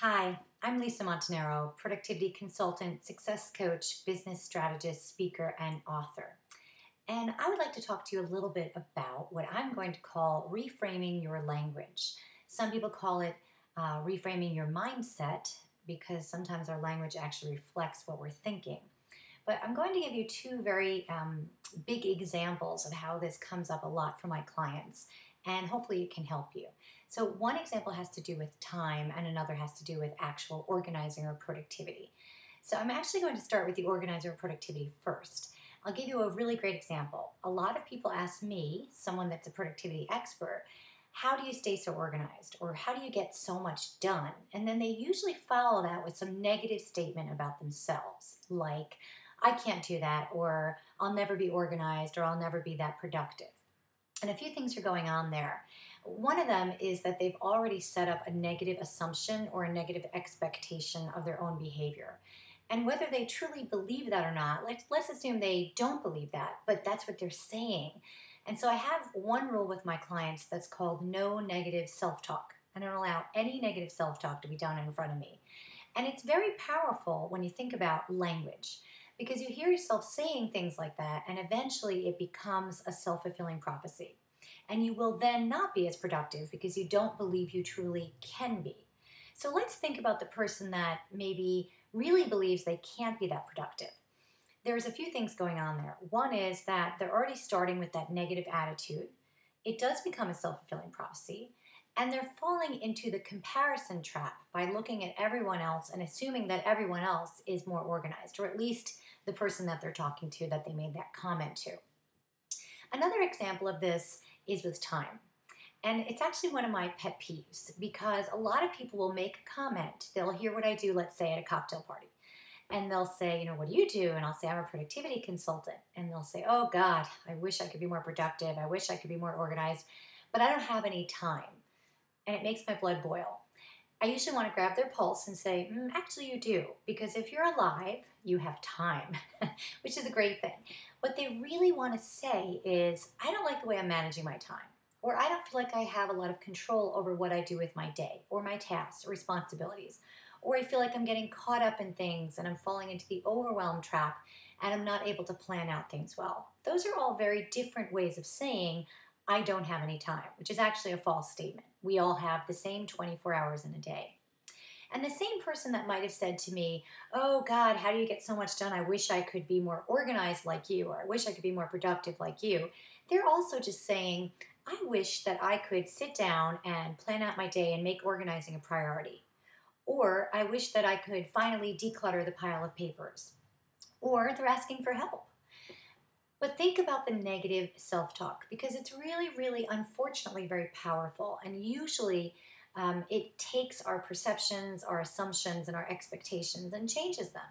Hi, I'm Lisa Montanaro, productivity consultant, success coach, business strategist, speaker, and author. And I would like to talk to you a little bit about what I'm going to call reframing your language. Some people call it reframing your mindset because sometimes our language actually reflects what we're thinking. But I'm going to give you two very big examples of how this comes up a lot for my clients, and hopefully it can help you. So, one example has to do with time, and another has to do with actual organizing or productivity. So, I'm actually going to start with the organizer of productivity first. I'll give you a really great example. A lot of people ask me, someone that's a productivity expert, how do you stay so organized? Or how do you get so much done? And then they usually follow that with some negative statement about themselves, like, I can't do that, or I'll never be organized, or I'll never be that productive. And a few things are going on there. One of them is that they've already set up a negative assumption or a negative expectation of their own behavior. And whether they truly believe that or not, let's assume they don't believe that, but that's what they're saying. And so I have one rule with my clients that's called no negative self talk. I don't allow any negative self talk to be done in front of me. And it's very powerful when you think about language because you hear yourself saying things like that, and eventually it becomes a self fulfilling prophecy. And you will then not be as productive because you don't believe you truly can be. So let's think about the person that maybe really believes they can't be that productive. There's a few things going on there. One is that they're already starting with that negative attitude. It does become a self fulfilling prophecy. And they're falling into the comparison trap by looking at everyone else and assuming that everyone else is more organized, or at least the person that they're talking to that they made that comment to. Another example of this is with time. And it's actually one of my pet peeves because a lot of people will make a comment. They'll hear what I do, let's say, at a cocktail party. And they'll say, what do you do? And I'll say, I'm a productivity consultant. And they'll say, oh God, I wish I could be more productive. I wish I could be more organized, but I don't have any time. And it makes my blood boil. I usually want to grab their pulse and say, actually you do, because if you're alive, you have time, which is a great thing. What they really want to say is, I don't like the way I'm managing my time, or I don't feel like I have a lot of control over what I do with my day, or my tasks, or responsibilities, or I feel like I'm getting caught up in things and I'm falling into the overwhelm trap and I'm not able to plan out things well. Those are all very different ways of saying, I don't have any time, which is actually a false statement. We all have the same 24 hours in a day. And the same person that might have said to me, oh God, how do you get so much done? I wish I could be more organized like you, or I wish I could be more productive like you. They're also just saying, I wish that I could sit down and plan out my day and make organizing a priority. Or I wish that I could finally declutter the pile of papers. Or they're asking for help. But think about the negative self-talk because it's really, really, unfortunately, very powerful. And usually it takes our perceptions, our assumptions, and our expectations and changes them.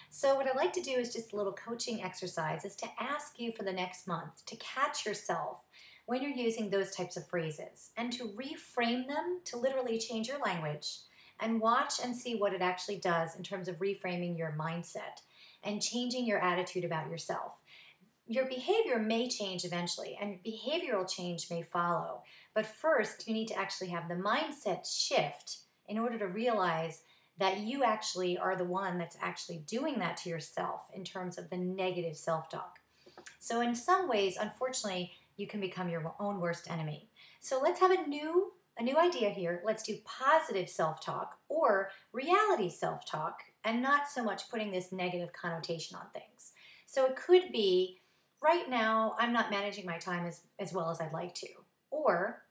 So what I'd like to do is just a little coaching exercise is to ask you for the next month to catch yourself when you're using those types of phrases and to reframe them to literally change your language and watch and see what it actually does in terms of reframing your mindset and changing your attitude about yourself. Your behavior may change eventually, and behavioral change may follow. But first, you need to actually have the mindset shift in order to realize that you actually are the one that's actually doing that to yourself in terms of the negative self-talk. So in some ways, unfortunately, you can become your own worst enemy. So let's have a new idea here. Let's do positive self-talk or reality self-talk and not so much putting this negative connotation on things. So it could be, right now, I'm not managing my time as well as I'd like to. Or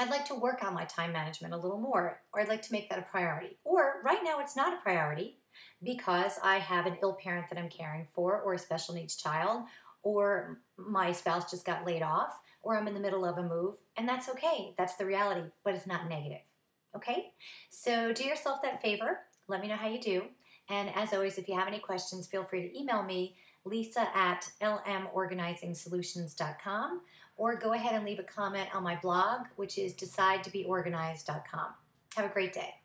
I'd like to work on my time management a little more. Or I'd like to make that a priority. Or right now it's not a priority because I have an ill parent that I'm caring for, or a special needs child, or my spouse just got laid off, or I'm in the middle of a move. And that's okay. That's the reality, but it's not negative. Okay? So do yourself that favor. Let me know how you do. And as always, if you have any questions, feel free to email me, lisa@lmorganizingsolutions.com, or go ahead and leave a comment on my blog, which is decidetobeorganized.com. Have a great day.